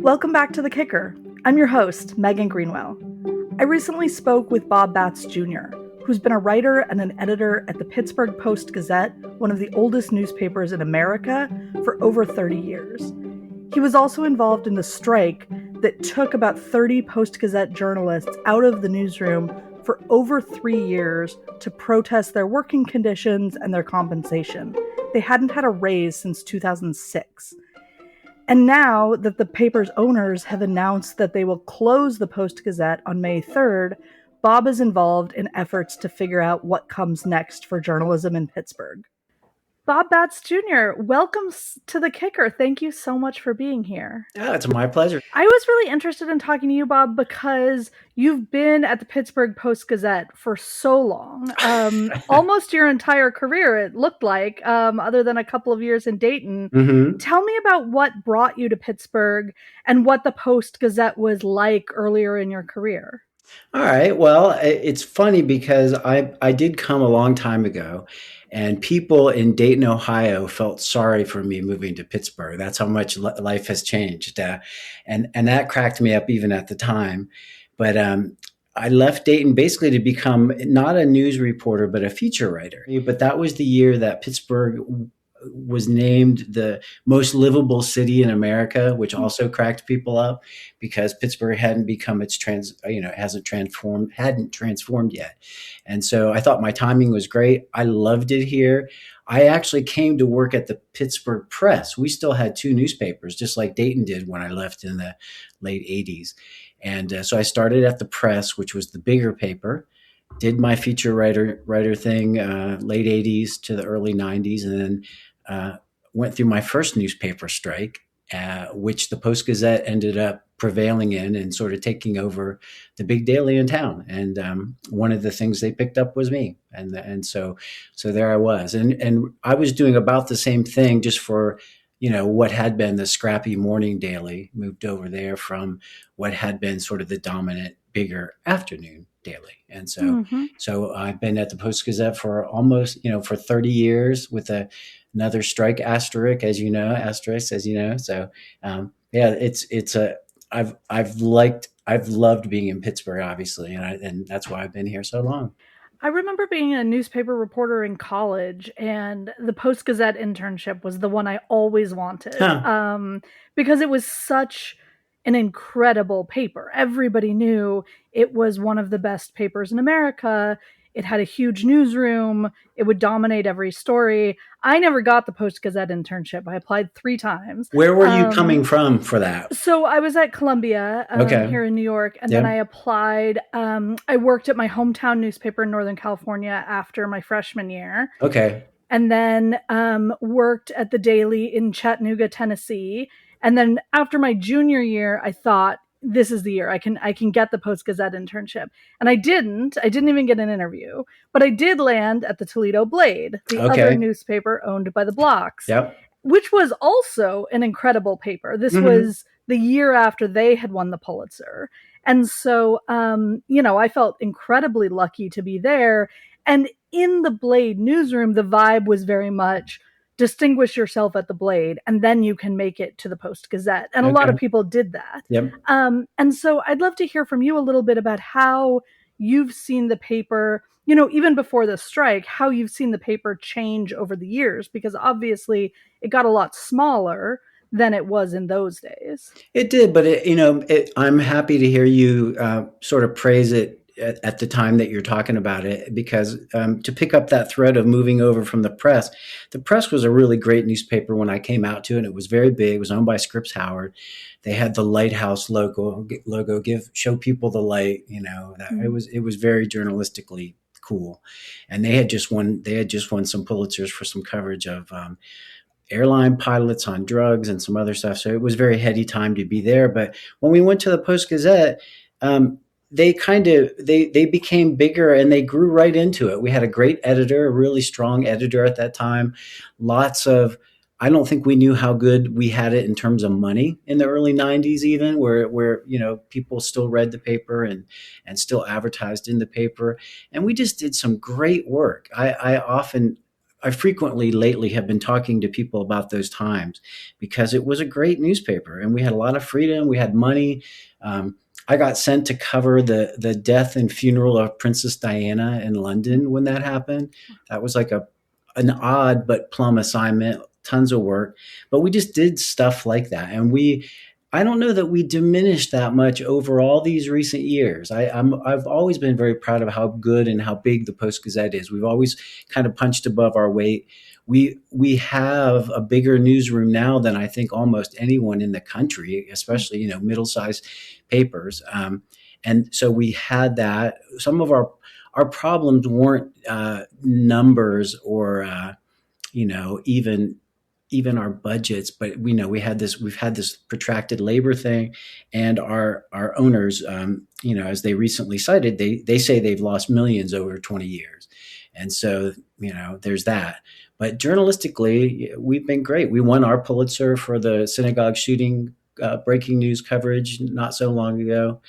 Welcome back to The Kicker. I'm your host, Megan Greenwell. I recently spoke with Bob Batz Jr., who's been a writer and an editor at the Pittsburgh Post-Gazette, one of the oldest newspapers in America, for over 30 years. He was also involved in the strike that took about 30 Post-Gazette journalists out of the newsroom for over 3 years to protest their working conditions and their compensation. They hadn't had a raise since 2006. And now that the paper's owners have announced that they will close the Post-Gazette on May 3rd, Bob is involved in efforts to figure out what comes next for journalism in Pittsburgh. Bob Batz Jr., welcome to The Kicker. Thank you so much for being here. Yeah, it's my pleasure. I was really interested in talking to you, Bob, because you've been at the Pittsburgh Post-Gazette for so long, almost your entire career, it looked like, other than a couple of years in Dayton. Mm-hmm. Tell me about what brought you to Pittsburgh and what the Post-Gazette was like earlier in your career. All right. Well, it's funny because I did come a long time ago, and people in Dayton, Ohio felt sorry for me moving to Pittsburgh. That's how much life has changed. And that cracked me up even at the time. But I left Dayton basically to become not a news reporter, but a feature writer. But that was the year that Pittsburgh was named the most livable city in America, which also cracked people up because Pittsburgh hadn't become hadn't transformed yet. And so I thought my timing was great. I loved it here. I actually came to work at the Pittsburgh Press. We still had two newspapers, just like Dayton did when I left in the late 80s. And so I started at the Press, which was the bigger paper, did my feature writer thing, late 80s to the early 90s, and then went through my first newspaper strike, which the Post-Gazette ended up prevailing in and sort of taking over the big daily in town. And one of the things they picked up was me. And so there I was. And I was doing about the same thing just for, what had been the scrappy morning daily, moved over there from what had been sort of the dominant, bigger afternoon daily. And so I've been at the Post-Gazette for almost, for 30 years with another strike asterisk, as you know. So I've loved being in Pittsburgh, obviously, and that's why I've been here so long. I remember being a newspaper reporter in college, and the Post-Gazette internship was the one I always wanted, because it was such an incredible paper. Everybody knew it was one of the best papers in America. It had a huge newsroom. It would dominate every story. I never got the Post-Gazette internship. I applied 3 times. Where were you coming from for that? So I was at Columbia here in New York, and then I applied. I worked at my hometown newspaper in Northern California after my freshman year. Okay. And then worked at the Daily in Chattanooga, Tennessee. And then after my junior year, I thought, this is the year I can get the Post-Gazette internship. And I didn't even get an interview, but I did land at the Toledo Blade, the other newspaper owned by the Blocks, which was also an incredible paper. This was the year after they had won the Pulitzer. And so, I felt incredibly lucky to be there. And in the Blade newsroom, the vibe was very much distinguish yourself at the Blade, and then you can make it to the Post-Gazette. And a lot of people did that. And so I'd love to hear from you a little bit about how you've seen the paper, even before the strike, how you've seen the paper change over the years, because obviously it got a lot smaller than it was in those days. It did, but I'm happy to hear you sort of praise it at the time that you're talking about it, because to pick up that thread of moving over from the Press was a really great newspaper when I came out to it. And it was very big. It was owned by Scripps Howard. They had the lighthouse logo, show people the light, it was very journalistically cool. And they had just won some Pulitzers for some coverage of airline pilots on drugs and some other stuff. So it was a very heady time to be there. But when we went to the Post-Gazette, they became bigger and they grew right into it. We had a great editor, a really strong editor at that time. I don't think we knew how good we had it in terms of money in the early 90s, even where people still read the paper and still advertised in the paper. And we just did some great work. I often I frequently lately have been talking to people about those times because it was a great newspaper and we had a lot of freedom. We had money. I got sent to cover the death and funeral of Princess Diana in London when that happened. That was like an odd but plum assignment, tons of work, but we just did stuff like that. And I don't know that we diminished that much over all these recent years. I've always been very proud of how good and how big the Post Gazette is. We've always kind of punched above our weight. We have a bigger newsroom now than I think almost anyone in the country, especially middle sized papers. And so we had that. Some of our problems weren't numbers or even our budgets, but we've had this protracted labor thing, and our owners, as they recently cited, they say they've lost millions over 20 years, and so there's that. But journalistically, we've been great. We won our Pulitzer for the synagogue shooting breaking news coverage not so long ago.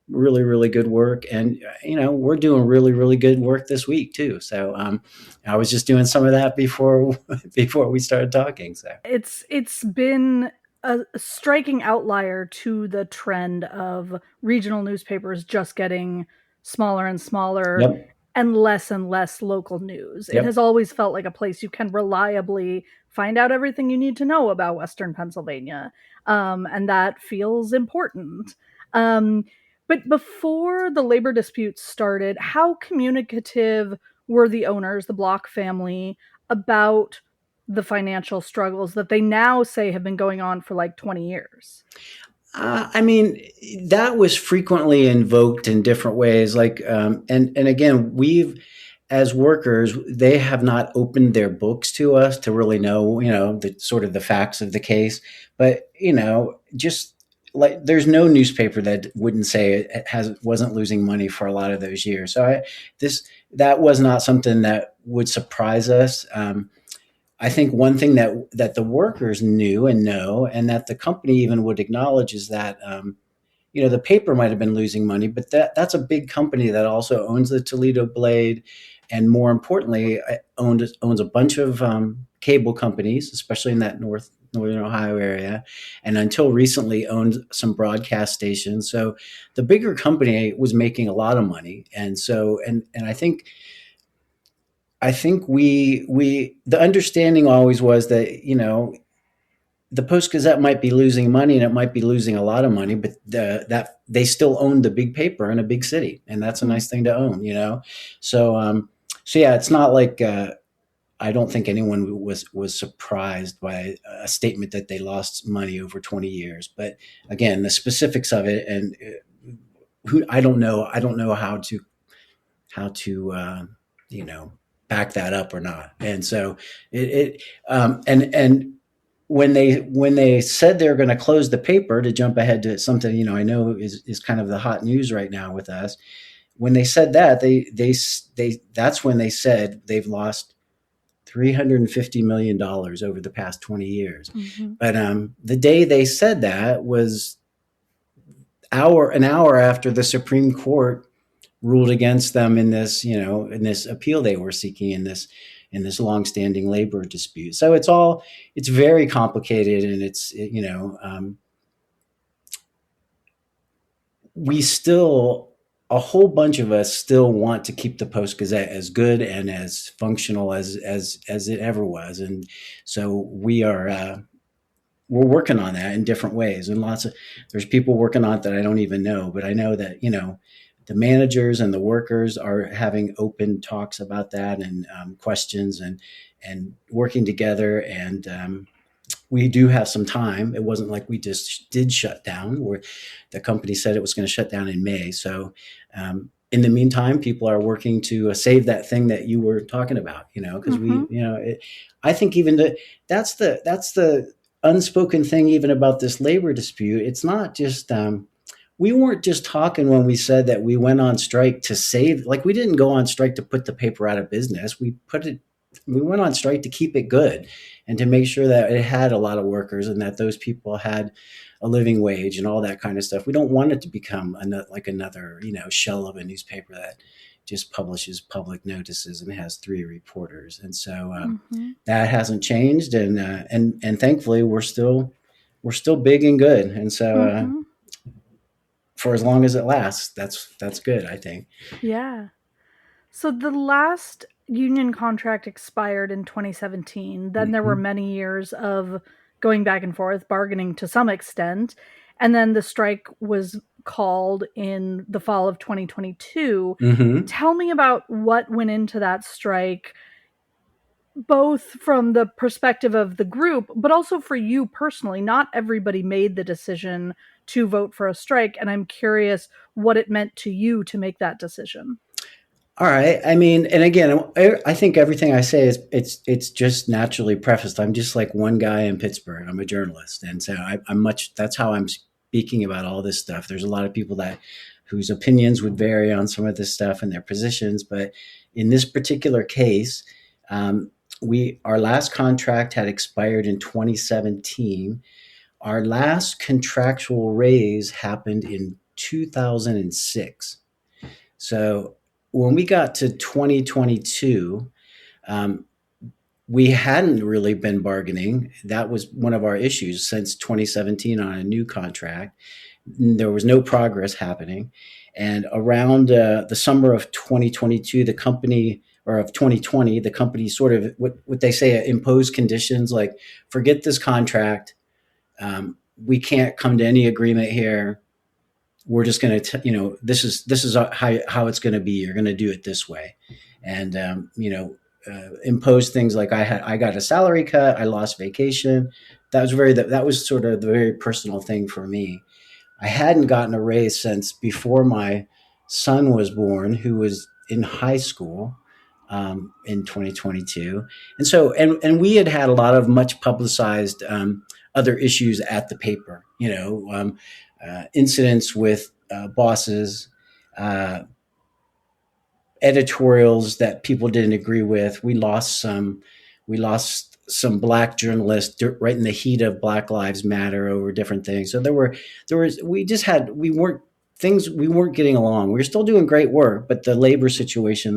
Really, really good work. And, we're doing really, really good work this week too. So I was just doing some of that before we started talking. So it's been a striking outlier to the trend of regional newspapers just getting smaller and smaller yep, and less local news. It has yep. always felt like a place you can reliably find out everything you need to know about Western Pennsylvania. And that feels important. But before the labor disputes started, how communicative were the owners, the Block family, about the financial struggles that they now say have been going on for like 20 years? I mean, that was frequently invoked in different ways. Like, and again, as workers, they have not opened their books to us to really know, the sort of the facts of the case. But just like there's no newspaper that wouldn't say wasn't losing money for a lot of those years. So that was not something that would surprise us. I think one thing that the workers knew and know, and that the company even would acknowledge, is that the paper might have been losing money, but that's a big company that also owns the Toledo Blade, and more importantly, owns a bunch of cable companies, especially in that northern Ohio area, and until recently owned some broadcast stations. So the bigger company was making a lot of money, and so and I think we the understanding always was that the Post Gazette might be losing money and it might be losing a lot of money, but that they still own the big paper in a big city, and that's a nice thing to own, So yeah, it's not like I don't think anyone was surprised by a statement that they lost money over 20 years. But again, the specifics of it, and I don't know how to back that up or not. And so and when they said they were going to close the paper, to jump ahead to something I know is kind of the hot news right now with us. When they said that, they that's when they said they've lost $350 million over the past 20 years. Mm-hmm. But the day they said that was an hour after the Supreme Court ruled against them in this appeal they were seeking in this longstanding labor dispute. So it's very complicated, and we still, a whole bunch of us still want to keep the Post Gazette as good and as functional as it ever was. And so we're working on that in different ways, and there's people working on it that I don't even know, but I know that, the managers and the workers are having open talks about that, and questions, and working together. And we do have some time. It wasn't like we just did shut down, where the company said it was going to shut down in May. So in the meantime, people are working to save that thing that you were talking about, because I think even that's the unspoken thing even about this labor dispute. It's not just we weren't just talking when we said that we went on strike to save, like we didn't go on strike to put the paper out of business. We went on strike to keep it good and to make sure that it had a lot of workers and that those people had a living wage and all that kind of stuff. We don't want it to become another shell of a newspaper that just publishes public notices and has three reporters. And so Mm-hmm. that hasn't changed, and thankfully we're still big and good. And so Mm-hmm. for as long as it lasts, that's good, I think. Yeah. So the last union contract expired in 2017. Then there were Hmm. many years of going back and forth, bargaining to some extent. And then the strike was called in the fall of 2022. Hmm. Tell me about what went into that strike, both from the perspective of the group, but also for you personally. Not everybody made the decision to vote for a strike. And I'm curious what it meant to you to make that decision. All right. I mean, and again, I think everything I say is it's just naturally prefaced. I'm just like one guy in Pittsburgh. I'm a journalist, and so I'm much. That's how I'm speaking about all this stuff. There's a lot of people that whose opinions would vary on some of this stuff and their positions, but in this particular case, um, we our last contract had expired in 2017. Our last contractual raise happened in 2006. So when we got to 2022, um, we hadn't really been bargaining. That was one of our issues since 2017 on a new contract. There was no progress happening. And around the summer of 2022, the company, or of 2020, the company sort of, what they say, imposed conditions like, forget this contract. We can't come to any agreement here. We're just going to, this is how it's going to be. You're going to do it this way. And, impose things like I got a salary cut. I lost vacation. That was sort of the very personal thing for me. I hadn't gotten a raise since before my son was born, who was in high school in 2022. And so, and we had had a lot of much publicized other issues at the paper, incidents with bosses, uh, editorials that people didn't agree with. We lost some black journalists right in the heat of Black Lives Matter over different things. So we weren't getting along. We were still doing great work, but the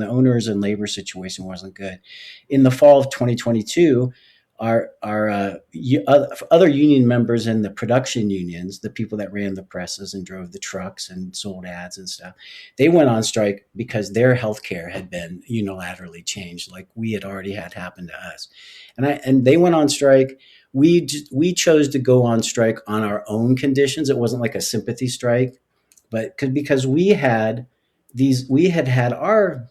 owners and labor situation wasn't good. In the fall of 2022, our other union members in the production unions, the people that ran the presses and drove the trucks and sold ads and stuff, they went on strike because their health care had been unilaterally changed, like we had already had happen to us. And they went on strike. We chose to go on strike on our own conditions. It wasn't like a sympathy strike, but because we had our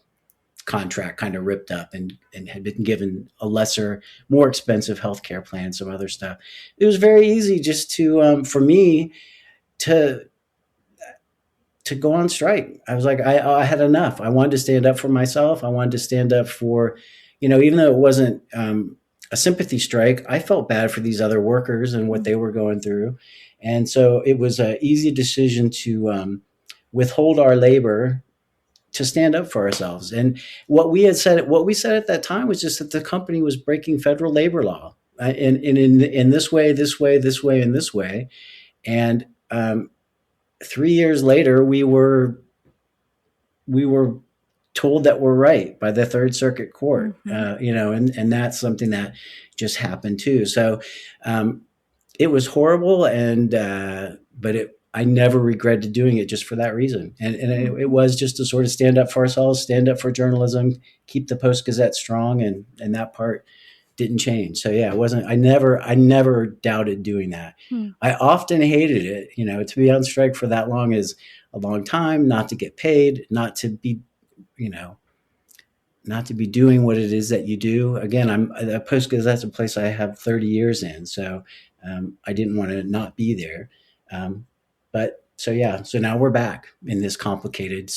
contract kind of ripped up and had been given a lesser, more expensive healthcare plan, and some other stuff. It was very easy just to for me to go on strike. I was like, I had enough. I wanted to stand up for myself. I wanted to stand up for, even though it wasn't a sympathy strike, I felt bad for these other workers and what they were going through. And so it was an easy decision to withhold our labor to stand up for ourselves. And what we said at that time was just that the company was breaking federal labor law, in this way, this way, this way, and this way. And 3 years later, we were told that we're right by the Third Circuit Court. Mm-hmm. And that's something that just happened too. So it was horrible, and but I never regretted doing it just for that reason. And it was just to sort of stand up for ourselves, stand up for journalism, keep the Post-Gazette strong, and that part didn't change. So yeah, it wasn't. I never doubted doing that. I often hated it. To be on strike for that long is a long time. Not to get paid, not to be, not to be doing what it is that you do. Again, a Post-Gazette's a place I have 30 years in, so I didn't want to not be there. But so yeah, so now we're back in this complicated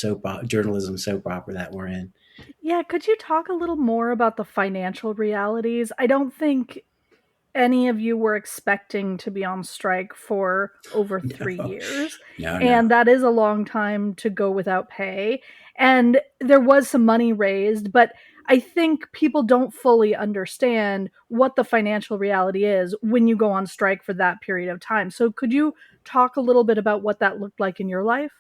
journalism soap opera that we're in. Yeah, could you talk a little more about the financial realities? I don't think any of you were expecting to be on strike for over 3 years. No. And that is a long time to go without pay. And there was some money raised, but I think people don't fully understand what the financial reality is when you go on strike for that period of time. So could you talk a little bit about what that looked like in your life?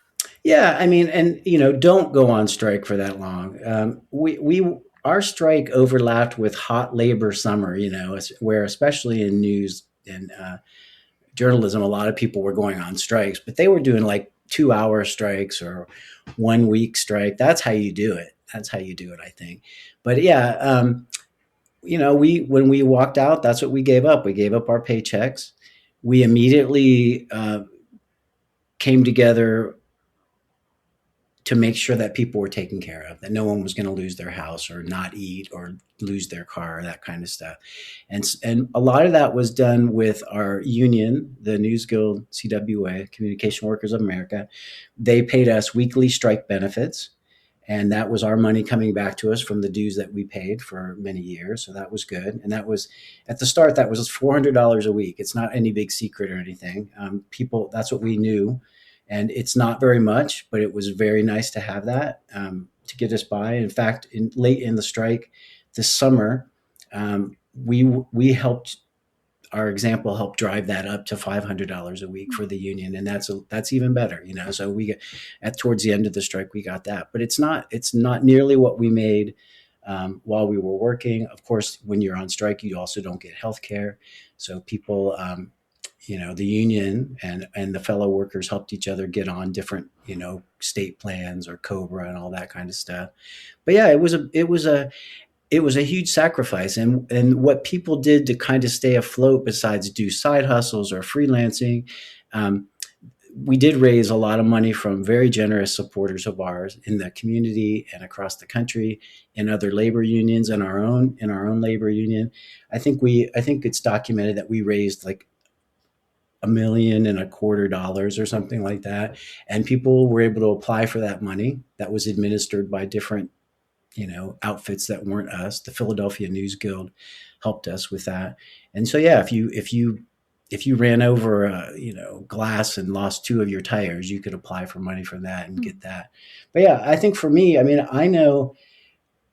Yeah, I mean, and don't go on strike for that long. We our strike overlapped with hot labor summer. Where especially in news and journalism, a lot of people were going on strikes, but they were doing like 2 hour strikes or 1 week strike. That's how you do it. That's how you do it, I think. But yeah, we when we walked out, that's what we gave up. We gave up our paychecks. We immediately came together to make sure that people were taken care of, that no one was going to lose their house or not eat or lose their car, that kind of stuff. And a lot of that was done with our union, the News Guild CWA, Communication Workers of America. They paid us weekly strike benefits, and that was our money coming back to us from the dues that we paid for many years. So that was good. And that was at the start, that was $400 a week. It's not any big secret or anything. People, that's what we knew, and it's not very much, but it was very nice to have that to get us by. In fact, late in the strike this summer, we helped. Our example helped drive that up to $500 a week for the union, and that's even better. So we at towards the end of the strike we got that, but it's not nearly what we made while we were working. Of course, when you're on strike, you also don't get health care, so people. The union and the fellow workers helped each other get on different, state plans or COBRA and all that kind of stuff. But yeah, it was a huge sacrifice, and what people did to kind of stay afloat, besides do side hustles or freelancing, we did raise a lot of money from very generous supporters of ours in the community and across the country, in other labor unions, and in our own labor union. I think it's documented that we raised like $1.25 million or something like that. And people were able to apply for that money that was administered by different, outfits that weren't us. The Philadelphia News Guild helped us with that. And so, yeah, if you ran over glass and lost two of your tires, you could apply for money for that and get that. But yeah, I think for me, I mean, I know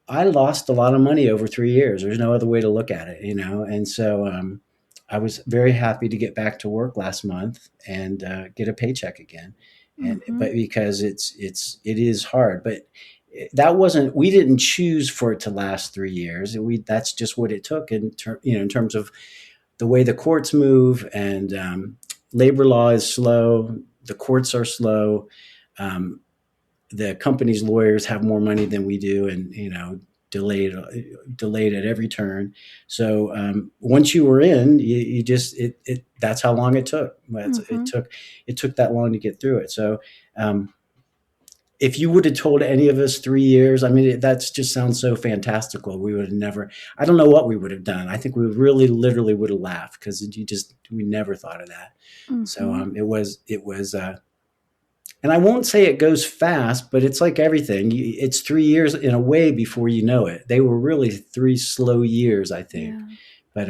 I lost a lot of money over 3 years. There's no other way to look at it, And so, I was very happy to get back to work last month and get a paycheck again, but because it is hard, but we didn't choose for it to last 3 years. That's just what it took in terms of the way the courts move, and labor law is slow. The courts are slow. The company's lawyers have more money than we do, and delayed at every turn. So once you were in, you just that's how long it took. It took that long to get through it. So if you would have told any of us 3 years, I mean, that just sounds so fantastical. We would have never. I don't know what we would have done. I think we really, literally would have laughed, because we never thought of that. So it was. And I won't say it goes fast, but it's like everything. It's 3 years in a way before you know it. They were really 3 slow years, I think. Yeah. But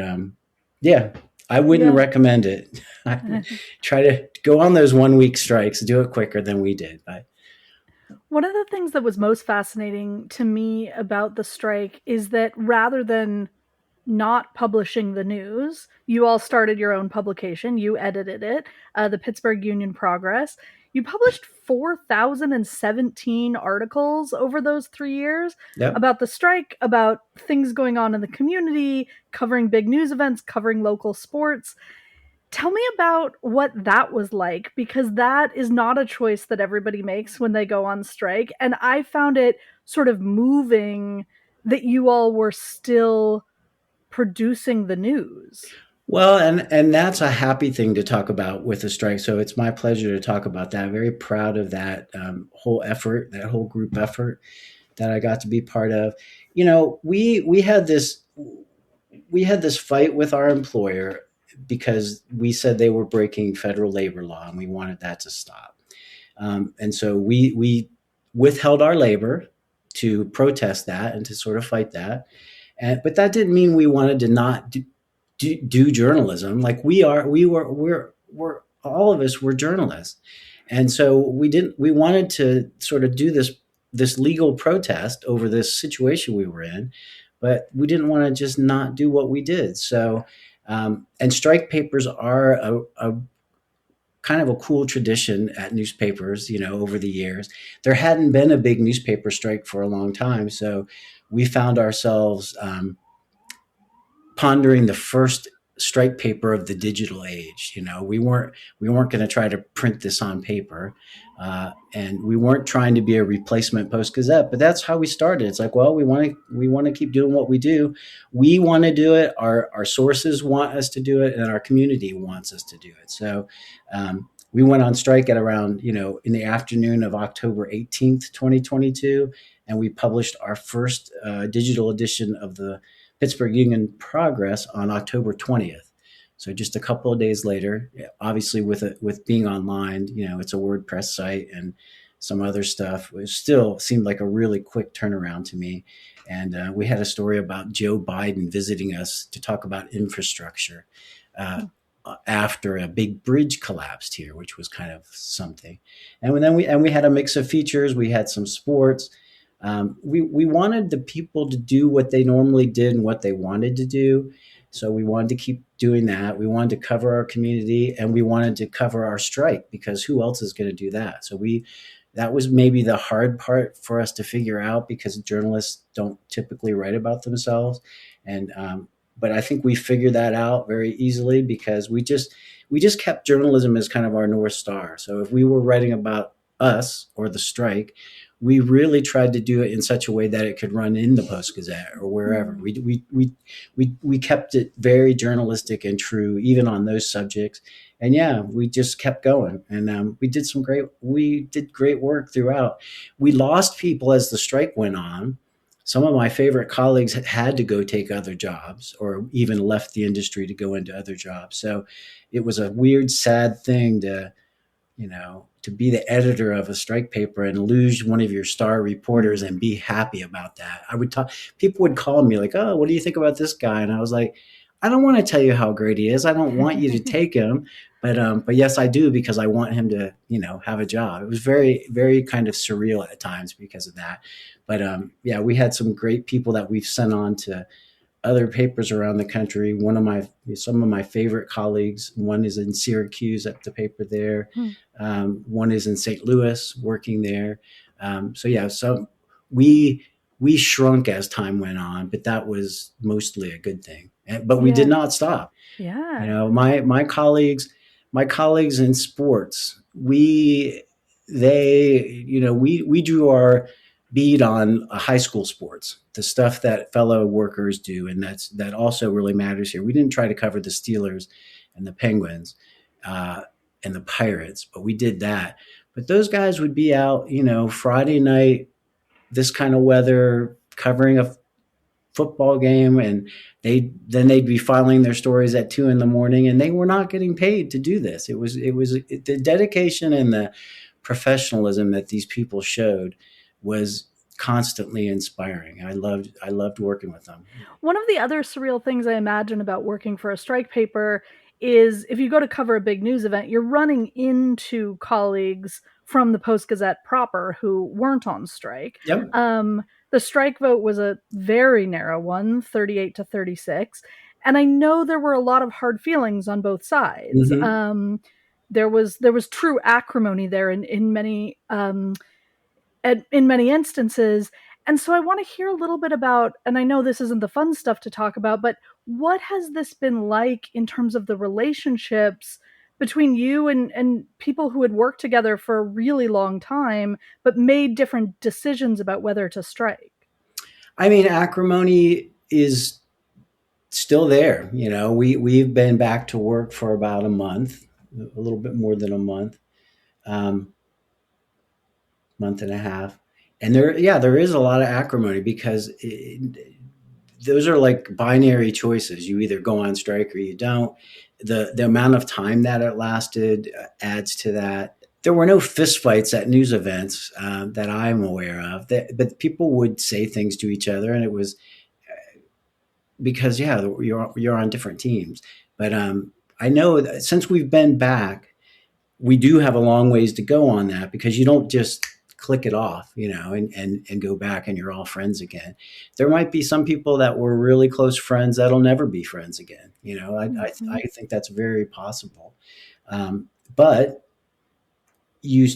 yeah, I wouldn't recommend it. Try to go on those 1 week strikes. Do it quicker than we did. One of the things that was most fascinating to me about the strike is that rather than not publishing the news, you all started your own publication. You edited it, the Pittsburgh Union Progress. You published 4,017 articles over those 3 years about the strike, about things going on in the community, covering big news events, covering local sports. Tell me about what that was like, because that is not a choice that everybody makes when they go on strike. And I found it sort of moving that you all were still producing the news. Well, and that's a happy thing to talk about with the strike. So it's my pleasure to talk about that. Very proud of that whole effort, that whole group effort that I got to be part of. We had this fight with our employer because we said they were breaking federal labor law, and we wanted that to stop. And so we withheld our labor to protest that and to sort of fight that. But that didn't mean we wanted to not do journalism. Like we're all of us were journalists. And so we wanted to sort of do this legal protest over this situation we were in, but we didn't want to just not do what we did. So, and strike papers are kind of a cool tradition at newspapers, over the years. There hadn't been a big newspaper strike for a long time. So we found ourselves pondering the first strike paper of the digital age. We weren't going to try to print this on paper, and we weren't trying to be a replacement Post Gazette. But that's how we started. It's like, well, we want to keep doing what we do. We want to do it. Our sources want us to do it, and our community wants us to do it. So. We went on strike at around, in the afternoon of October 18th, 2022, and we published our first digital edition of the Pittsburgh Union Progress on October 20th. So just a couple of days later, obviously with being online, it's a WordPress site and some other stuff. It still seemed like a really quick turnaround to me. And we had a story about Joe Biden visiting us to talk about infrastructure after a big bridge collapsed here, which was kind of something. And then we had a mix of features. We had some sports. We wanted the people to do what they normally did and what they wanted to do. So we wanted to keep doing that. We wanted to cover our community, and we wanted to cover our strike, because who else is going to do that? So that was maybe the hard part for us to figure out, because journalists don't typically write about themselves. And but I think we figured that out very easily, because we just kept journalism as kind of our North Star. So if we were writing about us or the strike, we really tried to do it in such a way that it could run in the Post-Gazette or wherever. We kept it very journalistic and true, even on those subjects. And yeah, we just kept going, and we did great work throughout. We lost people as the strike went on. Some of my favorite colleagues had to go take other jobs, or even left the industry to go into other jobs. So it was a weird, sad thing to be the editor of a strike paper and lose one of your star reporters and be happy about that. People would call me like, "Oh, what do you think about this guy?" And I was like, "I don't want to tell you how great he is. I don't want you to take him, but yes, I do, because I want him to, have a job." It was very, very kind of surreal at times because of that. But yeah, we had some great people that we've sent on to other papers around the country. Some of my favorite colleagues, one is in Syracuse at the paper there. One is in St. Louis working there. So we shrunk as time went on, but that was mostly a good thing. But we did not stop. Yeah. My colleagues in sports, we drew our bead on high school sports, the stuff that fellow workers do, and that also really matters here. We didn't try to cover the Steelers and the Penguins and the Pirates, but we did that. But those guys would be out, Friday night, this kind of weather, covering a football game, and they'd be filing their stories at 2 a.m, and they were not getting paid to do this. It was the dedication and the professionalism that these people showed was constantly inspiring. I loved working with them. One of the other surreal things I imagine about working for a strike paper is if you go to cover a big news event, you're running into colleagues from the Post-Gazette proper who weren't on strike. Yep. The strike vote was a very narrow one, 38 to 36. And I know there were a lot of hard feelings on both sides. Mm-hmm. There was true acrimony there in many in many instances. And so I want to hear a little bit about, and I know this isn't the fun stuff to talk about, but what has this been like in terms of the relationships between you and people who had worked together for a really long time, but made different decisions about whether to strike? I mean, acrimony is still there. We've been back to work for about a month, a little bit more than a month. Month and a half, and there is a lot of acrimony, because those are like binary choices. You either go on strike or you don't. The amount of time that it lasted adds to that. There were no fistfights at news events that I'm aware of, but people would say things to each other, and it was because you're on different teams. But I know that since we've been back, we do have a long ways to go on that, because you don't just click it off, and go back and you're all friends again. There might be some people that were really close friends that'll never be friends again. I think that's very possible. but you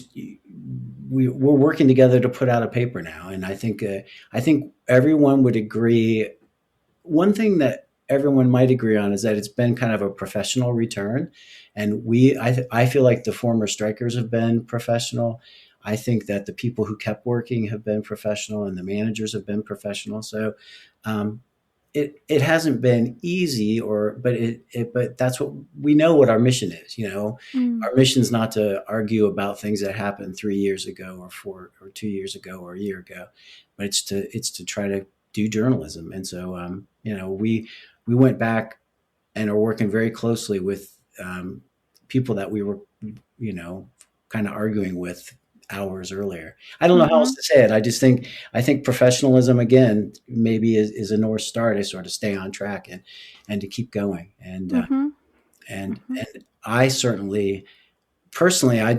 we're working together to put out a paper now, and I think everyone would agree. One thing that everyone might agree on is that it's been kind of a professional return, and I feel like the former strikers have been professional. I think that the people who kept working have been professional, and the managers have been professional. So um, it hasn't been easy, but that's what we know what our mission is. Mm. Our mission is not to argue about things that happened 3 years ago or 2 years ago or a year ago, but it's to try to do journalism. And so we went back and are working very closely with people that we were you know kind of arguing with hours earlier. I don't know how else Mhm. to say it. I think professionalism again maybe is a north star to sort of stay on track and to keep going. And Mhm. and Mhm. and I certainly personally I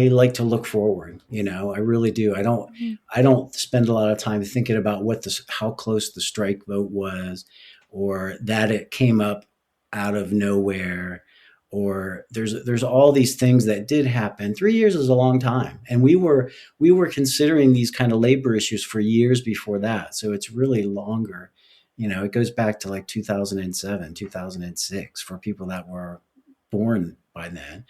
like to look forward. I really do. Mhm. I don't spend a lot of time thinking about how close the strike vote was, or that it came up out of nowhere, or there's all these things that did happen. 3 years is a long time, and we were considering these kind of labor issues for years before that, so it's really longer. It goes back to like 2007, 2006 for people that were born by then.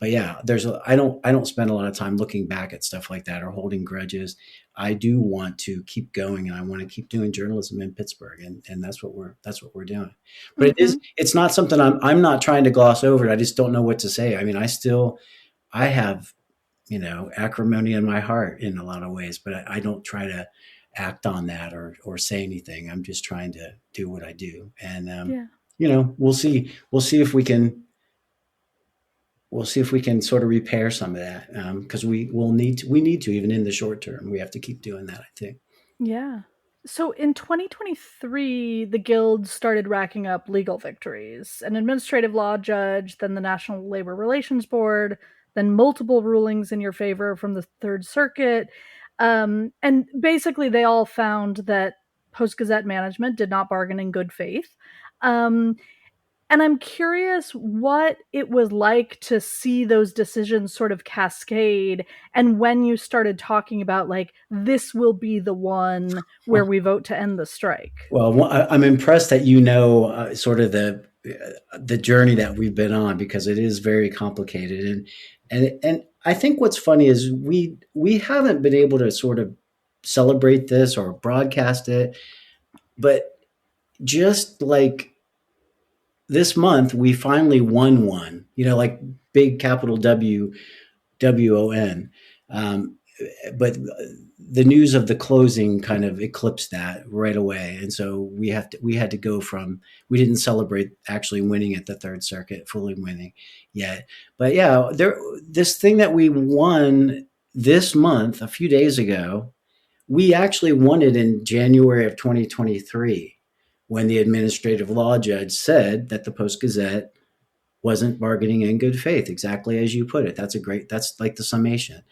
But yeah, I don't spend a lot of time looking back at stuff like that or holding grudges. I do want to keep going, and I want to keep doing journalism in Pittsburgh, and that's what we're doing. But Mhm. it's not something I'm not trying to gloss over it. I just don't know what to say. I mean, I have acrimony in my heart in a lot of ways, but I don't try to act on that or say anything. I'm just trying to do what I do, and Yeah. we'll see if we can sort of repair some of that, because we need to even in the short term. We have to keep doing that, I think. Yeah. So in 2023, the Guild started racking up legal victories: an administrative law judge, then the National Labor Relations Board, then multiple rulings in your favor from the Third Circuit. And basically, they all found that Post Gazette management did not bargain in good faith. Um, And I'm curious what it was like to see those decisions sort of cascade, and when you started talking about, like, this will be the one where we vote to end the strike. Well, I'm impressed that sort of the journey that we've been on, because it is very complicated. And I think what's funny is we haven't been able to sort of celebrate this or broadcast it, but just like this month we finally won one, like big capital WWON. But the news of the closing kind of eclipsed that right away, and so we had to go from, we didn't celebrate actually winning at the Third Circuit, fully winning yet. But yeah, this thing that we won this month, a few days ago, we actually won it in January of 2023, when the administrative law judge said that the Post Gazette wasn't bargaining in good faith, exactly as you put it. That's like the summation.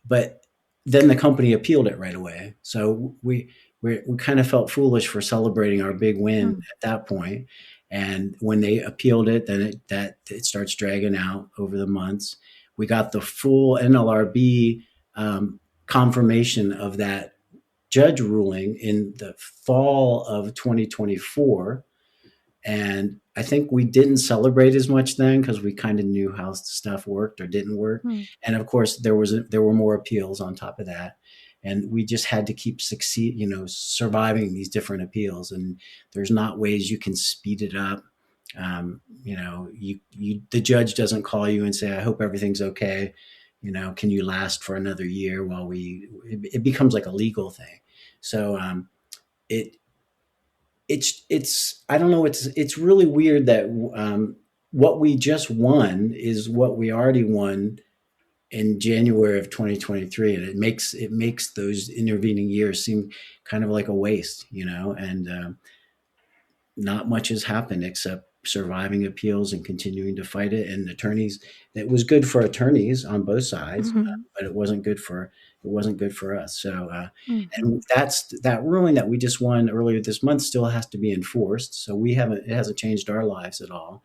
But then the company appealed it right away. So we kind of felt foolish for celebrating our big win Mm. at that point. And when they appealed it, then it starts dragging out over the months. We got the full NLRB confirmation of that judge ruling in the fall of 2024, and I think we didn't celebrate as much then because we kind of knew how stuff worked or didn't work. Mm. And of course, there were more appeals on top of that, and we just had to keep surviving these different appeals. And there's not ways you can speed it up. The judge doesn't call you and say, "I hope everything's okay. Can you last for another year while we?" It becomes like a legal thing. So it it's I don't know, it's really weird that what we just won is what we already won in January of 2023, and it makes those intervening years seem kind of like a waste, and not much has happened except surviving appeals and continuing to fight it. And attorneys, it was good for attorneys on both sides, Mhm. but it wasn't good for us. So Mhm. and that ruling that we just won earlier this month still has to be enforced, so it hasn't changed our lives at all.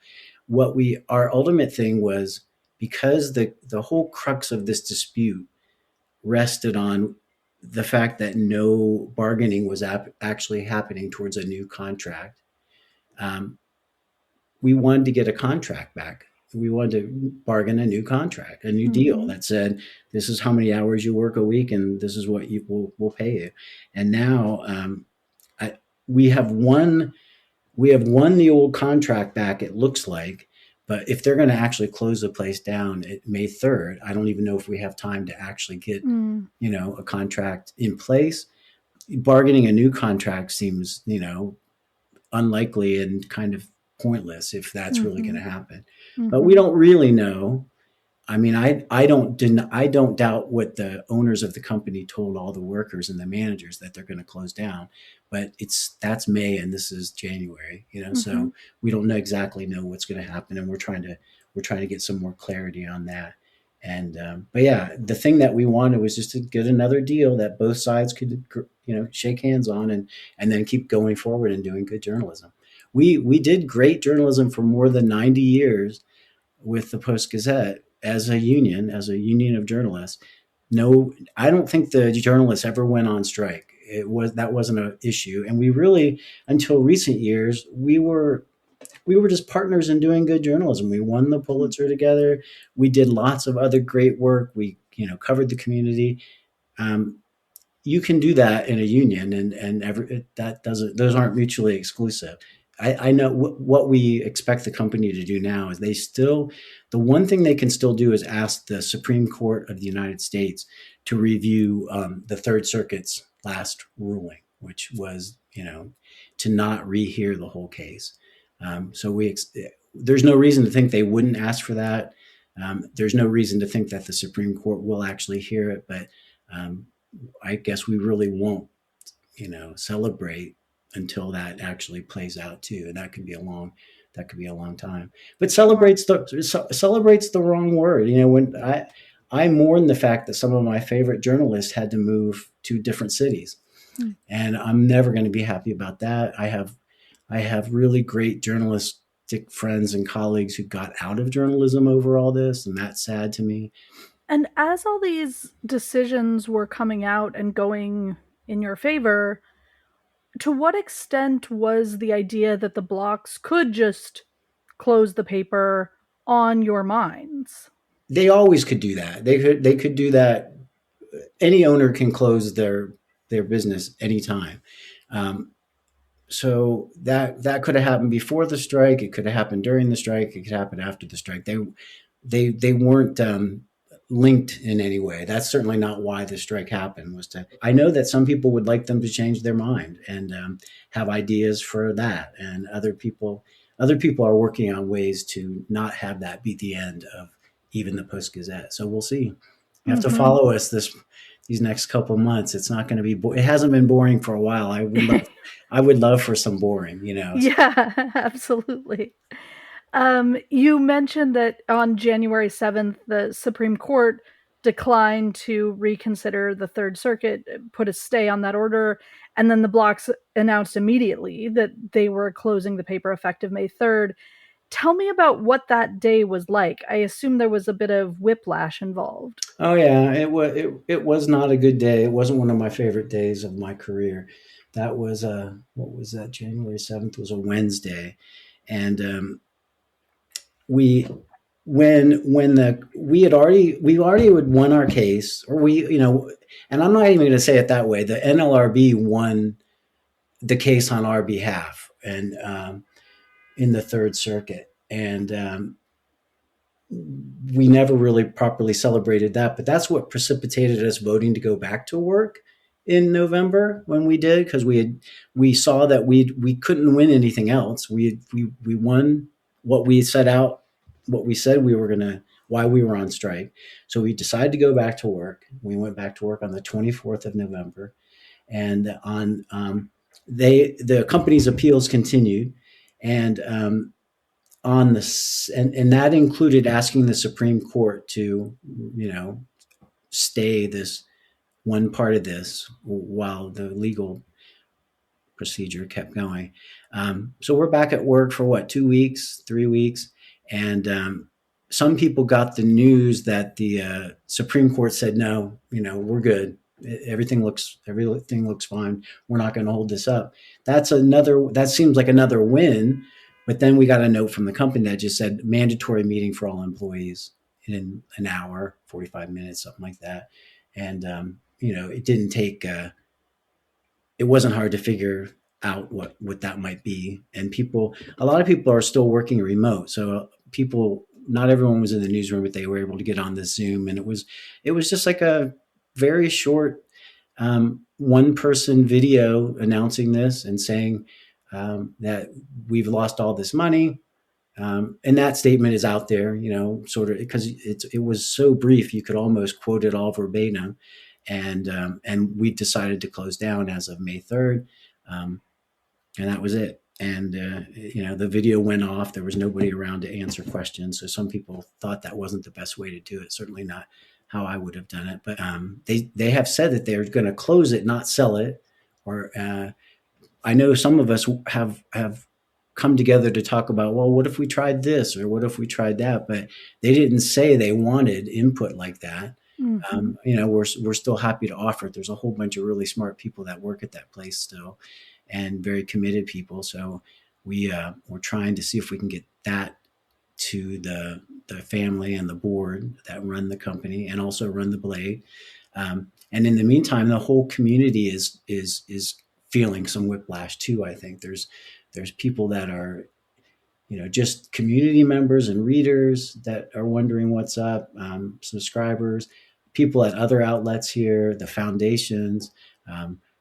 Our ultimate thing was because the whole crux of this dispute rested on the fact that no bargaining was actually happening towards a new contract. Um, we wanted to get a contract back. We wanted to bargain a new contract, a new deal Mm-hmm. that said, this is how many hours you work a week and this is what we'll pay you. And now I, we have won we have won the old contract back, it looks like. But if they're going to actually close the place down at May 3rd, I don't even know if we have time to actually get, Mm. a contract in place. Bargaining a new contract seems, unlikely and kind of pointless if that's really going Mm-hmm. to happen. But we Mm-hmm. don't really know. I mean, I don't doubt what the owners of the company told all the workers and the managers that they're going to close down, but that's May and this is January, Mm-hmm. so we don't know exactly know what's going to happen, and we're trying to get some more clarity on that. And but yeah, the thing that we wanted was just to get another deal that both sides could shake hands on, and then keep going forward and doing good journalism. We did great journalism for more than 90 years with the Post Gazette as a union of journalists. No, I don't think the journalists ever went on strike. That wasn't an issue, and we really, until recent years, we were just partners in doing good journalism. We won the Pulitzer together. We did lots of other great work. We covered the community. Um, you can do that in a union, and that doesn't those aren't mutually exclusive. I know what we expect the company to do now is the one thing they can still do is ask the Supreme Court of the United States to review the Third Circuit's last ruling, which was to not rehear the whole case. So there's no reason to think they wouldn't ask for that. There's no reason to think that the Supreme Court will actually hear it, but um, I guess we really won't, celebrate until that actually plays out too, and that could be a long time. But Sure. celebrates the wrong word. When I mourn the fact that some of my favorite journalists had to move to different cities, Mm. and I'm never going to be happy about that. I have really great journalistic friends and colleagues who got out of journalism over all this, and that's sad to me. And as all these decisions were coming out and going in your favor, to what extent was the idea that the blocks could just close the paper on your minds? They always could do that. They could do that. Any owner can close their business anytime. Um, so that could have happened before the strike. It could have happened during the strike. It could happen after the strike. They weren't linked in any way. That's certainly not why the strike happened. Was to I know that some people would like them to change their mind and have ideas for that, and other people are working on ways to not have that be the end of even the Post Gazette. So we'll see. You have to Mm-hmm. follow us these next couple months. It's not going to be. It hasn't been boring for a while. I would love for some boring. Yeah, absolutely. You mentioned that on January 7th, the Supreme Court declined to reconsider the Third Circuit, put a stay on that order, and then the blocks announced immediately that they were closing the paper effective May 3rd. Tell me about what that day was like. I assume there was a bit of whiplash involved. Oh yeah, it was not a good day. It wasn't one of my favorite days of my career. That was what was that? January 7th was a Wednesday, and we when the we already had won our case, or and I'm not even going to say it that way. The NLRB won the case on our behalf, and in the Third Circuit, and we never really properly celebrated that. But that's what precipitated us voting to go back to work in November when we did, because we saw that we couldn't win anything else. We won what we set out, what we said we were gonna, why we were on strike. So we decided to go back to work. We went back to work on the 24th of November, and on the company's appeals continued, and on this, and that included asking the Supreme Court to, stay this one part of this while the legal procedure kept going. So we're back at work for what, 2 weeks, 3 weeks, and some people got the news that the Supreme Court said no, we're good. Everything looks fine. We're not going to hold this up. That seems like another win. But then we got a note from the company that just said mandatory meeting for all employees in an hour, 45 minutes, something like that. And it didn't take. It wasn't hard to figure out what that might be. And a lot of people are still working remote, so not everyone was in the newsroom, but they were able to get on the Zoom, and it was just like a very short one person video announcing this and saying that we've lost all this money. And that statement is out there, sort of, because it was so brief, you could almost quote it all verbatim. And we decided to close down as of May 3rd. And that was it. And, the video went off. There was nobody around to answer questions. So some people thought that wasn't the best way to do it. Certainly not how I would have done it. But they have said that they're going to close it, not sell it. Or I know some of us have come together to talk about, well, what if we tried this or what if we tried that? But they didn't say they wanted input like that. Mm-hmm. We're still happy to offer it. There's a whole bunch of really smart people that work at that place still, and very committed people. So we're trying to see if we can get that to the family and the board that run the company and also run the Blade. And in the meantime, the whole community is feeling some whiplash too. I think there's people that are, just community members and readers that are wondering what's up, subscribers, people at other outlets here, the foundations.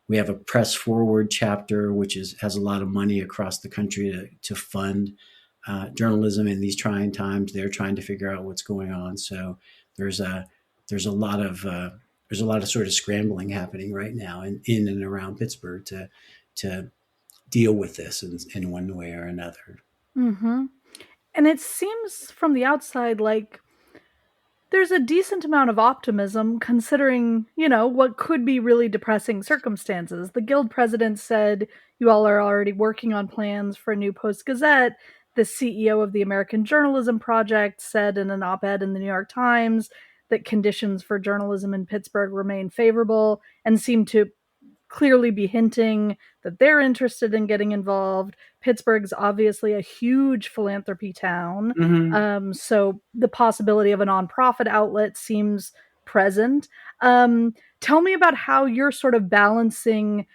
We have a Press Forward chapter, which has a lot of money across the country to fund journalism in these trying times. They're trying to figure out what's going on. So there's a lot of sort of scrambling happening right now in and around Pittsburgh to deal with this in one way or another. Mm-hmm. And it seems from the outside like there's a decent amount of optimism considering, what could be really depressing circumstances. The Guild president said you all are already working on plans for a new Post-Gazette. The CEO of the American Journalism Project said in an op-ed in the New York Times that conditions for journalism in Pittsburgh remain favorable and seem to clearly be hinting that they're interested in getting involved. Pittsburgh's obviously a huge philanthropy town. Mm-hmm. So the possibility of a nonprofit outlet seems present. Tell me about how you're sort of balancing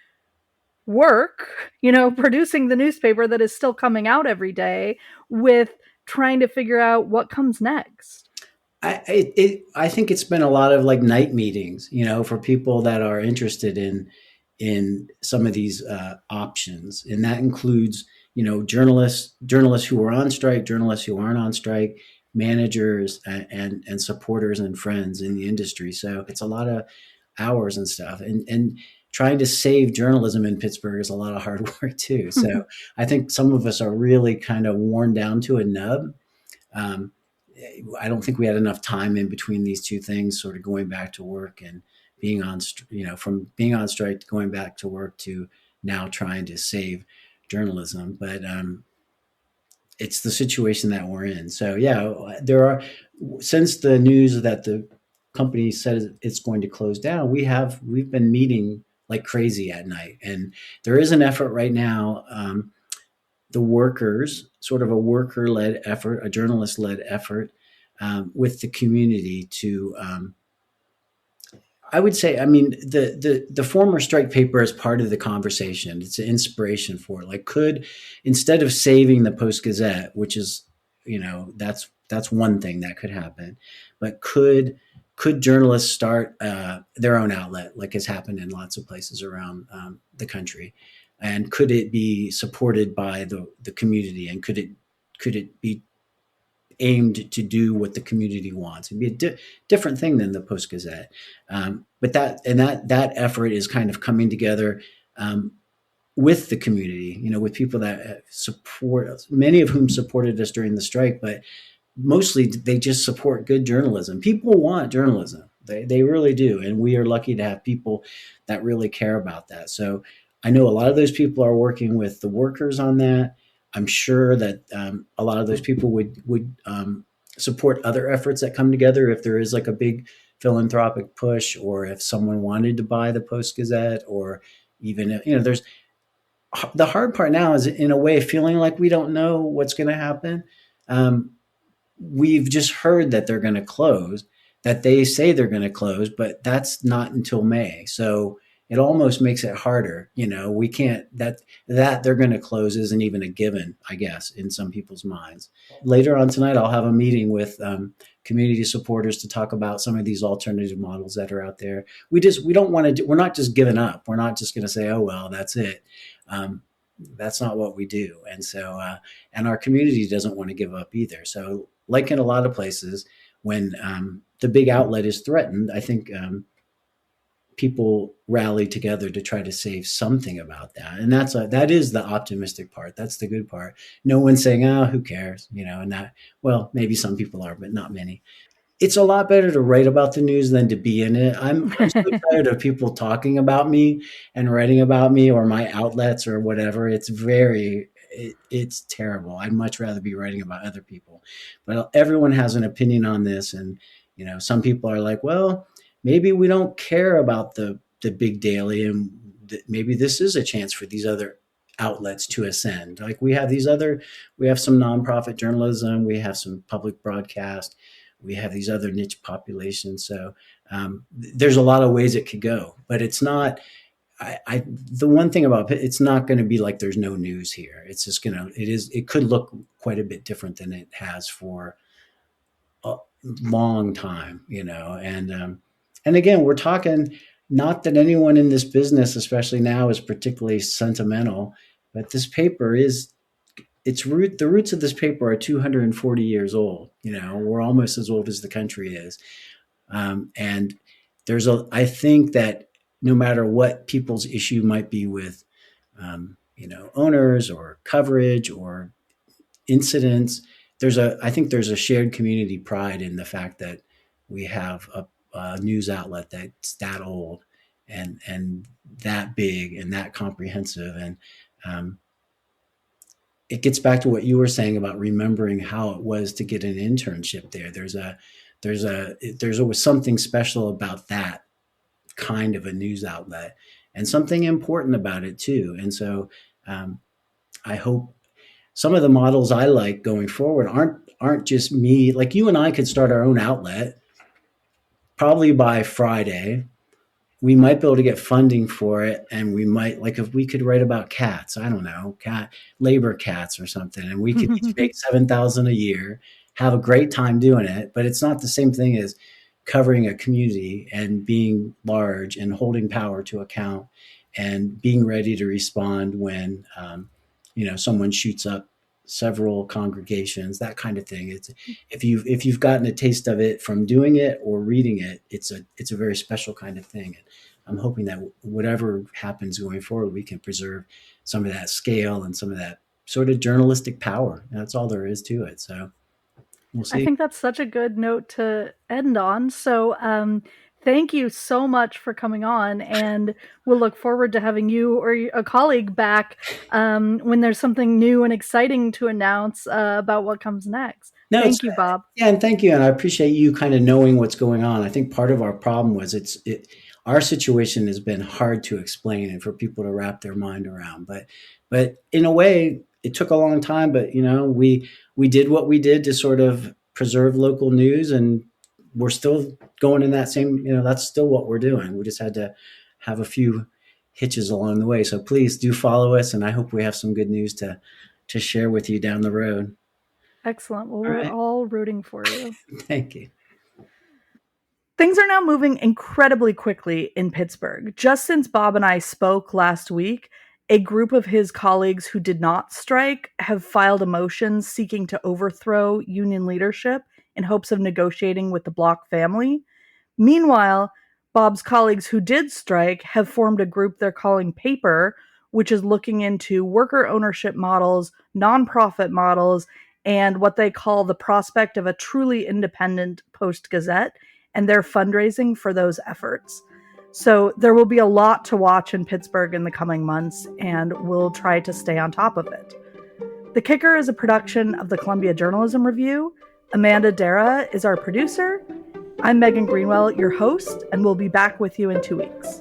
work, producing the newspaper that is still coming out every day with trying to figure out what comes next. I think it's been a lot of like night meetings, for people that are interested in some of these options. And that includes, journalists who are on strike, journalists who aren't on strike, managers and supporters and friends in the industry. So it's a lot of hours and stuff. And trying to save journalism in Pittsburgh is a lot of hard work too. So I think some of us are really kind of worn down to a nub. I don't think we had enough time in between these two things, sort of going back to work and being on, from being on strike to going back to work to now trying to save journalism. But it's the situation that we're in. So since the news that the company said it's going to close down, we've been meeting like crazy at night. And there is an effort right now, the workers, sort of a worker-led effort, a journalist-led effort with the community to, I would say, the former strike paper is part of the conversation. It's an inspiration for it. Like, instead of saving the Post-Gazette, which is, that's one thing that could happen, but could journalists start their own outlet, like has happened in lots of places around the country? And could it be supported by the community? And could it be aimed to do what the community wants? It'd be a different thing than the Post-Gazette. But that effort is kind of coming together with the community, with people that support us, many of whom supported us during the strike, but mostly they just support good journalism. People want journalism. They really do. And we are lucky to have people that really care about that. So I know a lot of those people are working with the workers on that. I'm sure that a lot of those people would support other efforts that come together. If there is like a big philanthropic push, or if someone wanted to buy the Post-Gazette, or even if, there's the hard part now is in a way feeling like we don't know what's going to happen. Um, we've just heard that they're going to close, that they say they're going to close, but that's not until May. So it almost makes it harder. We can't, that they're going to close isn't even a given, I guess, in some people's minds. Later on tonight, I'll have a meeting with community supporters to talk about some of these alternative models that are out there. We don't want to, we're not just giving up. We're not just going to say, oh, well, that's it. That's not what we do. And so, and our community doesn't want to give up either. So like in a lot of places, when the big outlet is threatened, I think people rally together to try to save something about that. And that is the optimistic part. That's the good part. No one's saying, oh, who cares? And that, well, maybe some people are, but not many. It's a lot better to write about the news than to be in it. I'm so tired of people talking about me and writing about me or my outlets or whatever. It's terrible. I'd much rather be writing about other people. But everyone has an opinion on this, and some people are like, well, maybe we don't care about the big daily, and maybe this is a chance for these other outlets to ascend. Like we have some nonprofit journalism, we have some public broadcast, we have these other niche populations. So there's a lot of ways it could go, but it's not. The one thing about it's not going to be like there's no news here. It's just it could look quite a bit different than it has for a long time, and again, we're talking, not that anyone in this business, especially now, is particularly sentimental, but this paper the roots of this paper are 240 years old. We're almost as old as the country is. And I think that no matter what people's issue might be with, owners or coverage or incidents, I think there's a shared community pride in the fact that we have a news outlet that's that old and that big and that comprehensive. And it gets back to what you were saying about remembering how it was to get an internship there. There's always something special about that kind of a news outlet, and something important about it too. And so I hope some of the models I like going forward aren't just me. Like you and I could start our own outlet probably by Friday. We might be able to get funding for it, and we might, like, if we could write about cats, I don't know, labor cats or something, and we could each make $7,000 a year, have a great time doing it. But it's not the same thing as covering a community and being large and holding power to account and being ready to respond when someone shoots up several congregations, that kind of thing. If you've gotten a taste of it from doing it or reading it, it's a very special kind of thing. And I'm hoping that whatever happens going forward, we can preserve some of that scale and some of that sort of journalistic power. That's all there is to it. So we'll see. I think that's such a good note to end on. So thank you so much for coming on, and we'll look forward to having you or a colleague back when there's something new and exciting to announce about what comes next. No, thank you, Bob. Yeah, and thank you. And I appreciate you kind of knowing what's going on. I think part of our problem was our situation has been hard to explain and for people to wrap their mind around. But in a way, it took a long time. But we did what we did to sort of preserve local news, and we're still going in that same. That's still what we're doing. We just had to have a few hitches along the way. So please do follow us, and I hope we have some good news to share with you down the road. Excellent. Well, we're all rooting for you. Thank you. Things are now moving incredibly quickly in Pittsburgh. Just since Bob and I spoke last week, a group of his colleagues who did not strike have filed a motion seeking to overthrow union leadership in hopes of negotiating with the Block family. Meanwhile, Bob's colleagues who did strike have formed a group they're calling Paper, which is looking into worker ownership models, nonprofit models, and what they call the prospect of a truly independent Post-Gazette, and they're fundraising for those efforts. So there will be a lot to watch in Pittsburgh in the coming months, and we'll try to stay on top of it. The Kicker is a production of the Columbia Journalism Review. Amanda Dara is our producer. I'm Megan Greenwell, your host, and we'll be back with you in 2 weeks.